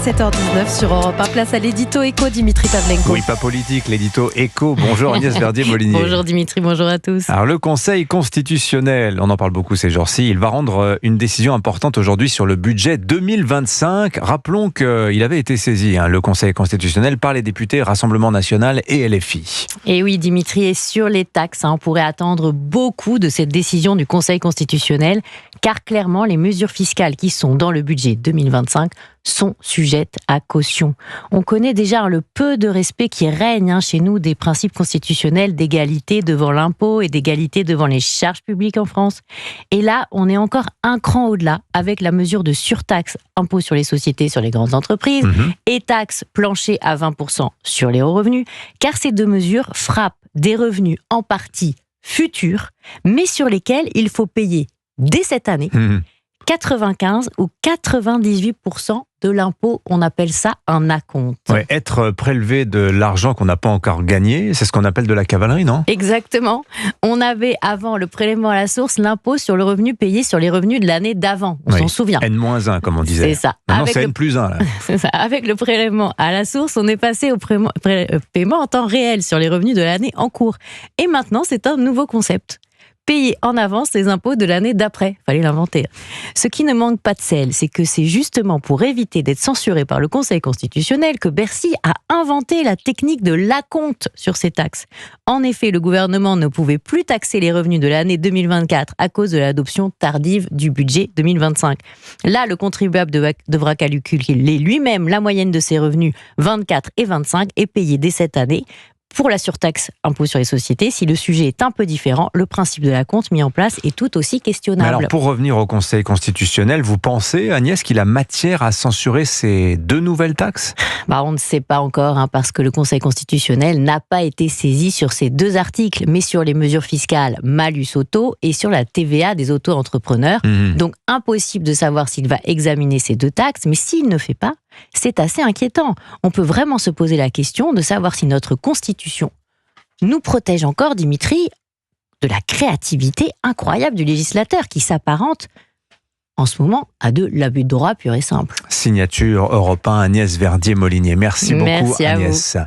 7h19 sur Europe 1. Place à l'édito éco, Dimitri Pavlenko. Oui, pas politique, l'édito éco. Bonjour Agnès Verdier-Molinier. Bonjour Dimitri, bonjour à tous. Alors le Conseil constitutionnel, on en parle beaucoup ces jours-ci, il va rendre une décision importante aujourd'hui sur le budget 2025. Rappelons qu'il avait été saisi, le Conseil constitutionnel, par les députés Rassemblement National et LFI. Et oui Dimitri, et sur les taxes, on pourrait attendre beaucoup de cette décision du Conseil constitutionnel, car clairement les mesures fiscales qui sont dans le budget 2025 sont sujettes à caution. On connaît déjà le peu de respect qui règne chez nous des principes constitutionnels d'égalité devant l'impôt et d'égalité devant les charges publiques en France. Et là, on est encore un cran au-delà avec la mesure de surtaxe, impôt sur les sociétés, sur les grandes entreprises, et taxe plancher à 20% sur les hauts revenus, car ces deux mesures frappent des revenus en partie futurs, mais sur lesquels il faut payer dès cette année 95 ou 98% de l'impôt. On appelle ça un acompte. Ouais, être prélevé de l'argent qu'on n'a pas encore gagné, c'est ce qu'on appelle de la cavalerie, non ? Exactement. On avait avant le prélèvement à la source, l'impôt sur le revenu payé sur les revenus de l'année d'avant. On s'en souvient. N-1, comme on disait. C'est ça. Maintenant, c'est N+1. Là. C'est ça. Avec le prélèvement à la source, on est passé au paiement en temps réel sur les revenus de l'année en cours. Et maintenant, c'est un nouveau concept. Payer en avance les impôts de l'année d'après. Fallait l'inventer. Ce qui ne manque pas de sel, c'est que c'est justement pour éviter d'être censuré par le Conseil constitutionnel que Bercy a inventé la technique de l'acompte sur ces taxes. En effet, le gouvernement ne pouvait plus taxer les revenus de l'année 2024 à cause de l'adoption tardive du budget 2025. Là, le contribuable devra calculer lui-même la moyenne de ses revenus 24 et 25 et payer dès cette année. Pour la surtaxe impôt sur les sociétés, si le sujet est un peu différent, le principe de l'acompte mis en place est tout aussi questionnable. Mais alors, pour revenir au Conseil constitutionnel, vous pensez, Agnès, qu'il a matière à censurer ces deux nouvelles taxes ? On ne sait pas encore, parce que le Conseil constitutionnel n'a pas été saisi sur ces deux articles, mais sur les mesures fiscales malus auto et sur la TVA des auto-entrepreneurs. Donc, impossible de savoir s'il va examiner ces deux taxes, mais s'il ne fait pas, c'est assez inquiétant. On peut vraiment se poser la question de savoir si notre Constitution nous protège encore, Dimitri, de la créativité incroyable du législateur qui s'apparente en ce moment à de l'abus de droit pur et simple. Signature Europe 1, Agnès Verdier-Molinier. Merci beaucoup, Merci à Agnès. vous.